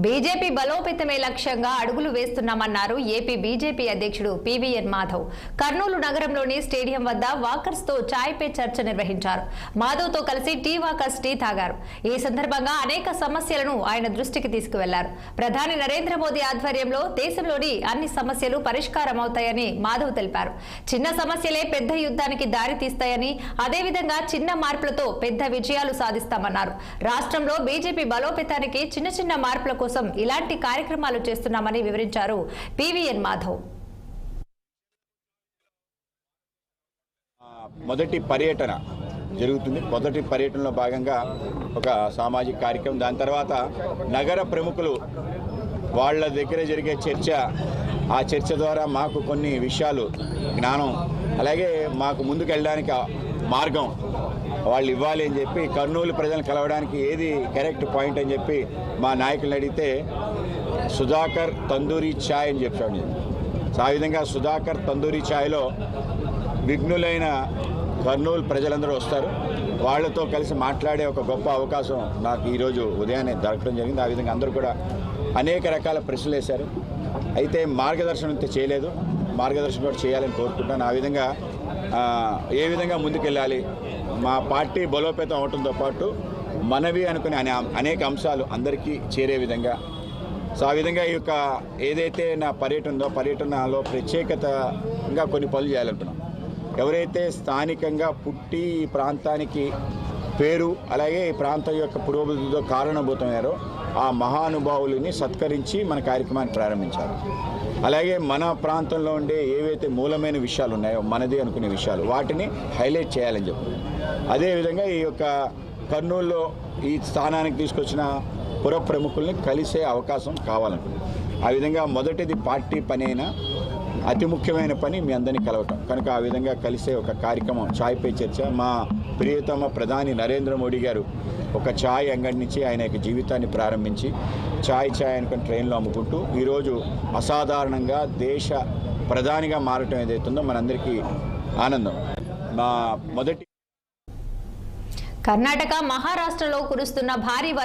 BJP బలోపేతమే లక్ష్యంగా అడుగులు వేస్తున్నామన్నారు AP BJP అధ్యక్షుడు పీవీఎన్ మాధవ్. కర్నూలు నగరంలోని స్టేడియం వద్ద వాకర్స్ తో చాయ్ పే చర్చ నిర్వహించారు. మాధవ్ తో కలిసి టీ వాకర్స్ టీ తాగారు. ఈ సందర్భంగా అనేక సమస్యలను ఆయన దృష్టికి తీసుకువెళ్లారు. ప్రధాని నరేంద్ర మోదీ ఆధ్వర్యంలో దేశంలోని అన్ని సమస్యలు పరిష్కారమవుతాయని మాధవ్ తెలిపారు. చిన్న సమస్యలే పెద్ద యుద్ధానికి దారి తీస్తాయని, అదేవిధంగా చిన్న మార్పులతో పెద్ద విజయాలు సాధిస్తామన్నారు. రాష్ట్రంలో బీజేపీ బలోపేతానికి చిన్న చిన్న మార్పుల కోసం ఇలాంటి కార్యక్రమాలు చేస్తున్నామని వివరించారు పీవీఎన్ మాధవ్. మొదటి పర్యటన జరుగుతుంది. మొదటి పర్యటనలో భాగంగా ఒక సామాజిక కార్యక్రమం, దాని తర్వాత నగర ప్రముఖులు వాళ్ళ దగ్గర జరిగే చర్చ, ఆ చర్చ ద్వారా మాకు కొన్ని విషయాలు జ్ఞానం, అలాగే మాకు ముందుకు వెళ్ళడానికి మార్గం వాళ్ళు ఇవ్వాలి అని చెప్పి, కర్నూలు ప్రజలను కలవడానికి ఏది కరెక్ట్ పాయింట్ అని చెప్పి మా నాయకులను అడిగితే సుధాకర్ తందూరి ఛాయ్ అని చెప్పాడు. సో ఆ విధంగా సుధాకర్ తందూరి ఛాయ్లో విఘ్నులైన కర్నూలు ప్రజలందరూ వస్తారు. వాళ్ళతో కలిసి మాట్లాడే ఒక గొప్ప అవకాశం నాకు ఈరోజు ఉదయాన్నే దొరకడం జరిగింది. ఆ విధంగా అందరూ కూడా అనేక రకాల ప్రశ్నలు వేశారు. అయితే మార్గదర్శనం అయితే చేయలేదు, మార్గదర్శనం కూడా చేయాలని కోరుకుంటాను. ఆ విధంగా ఏ విధంగా ముందుకెళ్ళాలి, మా పార్టీ బలోపేతం అవడంతో పాటు మనవి అనుకునే అనేక అంశాలు అందరికీ చేరే విధంగా, సో ఆ విధంగా ఈ యొక్క ఏదైతే నా పర్యటన ఉందో పర్యటనలో ప్రత్యేకతగా కొన్ని పనులు చేయాలనుకున్నాం. ఎవరైతే స్థానికంగా పుట్టి ఈ ప్రాంతానికి పేరు, అలాగే ఈ ప్రాంతం యొక్క పురోభివృద్ధితో కారణభూతమయ్యారో ఆ మహానుభావులని సత్కరించి మన కార్యక్రమాన్ని ప్రారంభించాలి. అలాగే మన ప్రాంతంలో ఉండే ఏవైతే మూలమైన విషయాలు ఉన్నాయో, మనది అనుకునే విషయాలు, వాటిని హైలైట్ చేయాలని చెప్పి, అదేవిధంగా ఈ యొక్క కర్నూలులో ఈ స్థానానికి తీసుకొచ్చిన పుర ప్రముఖుల్ని కలిసే అవకాశం కావాలనుకుంది. ఆ విధంగా మొదటిది పార్టీ పని అయినా అతి ముఖ్యమైన పని మీ అందరినీ కలవటం కనుక ఆ విధంగా కలిసే ఒక కార్యక్రమం చాయ్ పే చర్చ. మా ప్రియతమ ప్రధాని నరేంద్ర మోడీ గారు ఒక ఛాయ్ అంగడి నుంచి ఆయన యొక్క జీవితాన్ని ప్రారంభించి ఛాయ్ అనుకుని ట్రైన్లో అమ్ముకుంటూ ఈరోజు అసాధారణంగా దేశ ప్రధానిగా మారటం ఏదైతుందో మనందరికీ ఆనందం. మా మొదటి కర్ణాటక, మహారాష్ట్రలో కురుస్తున్న భారీ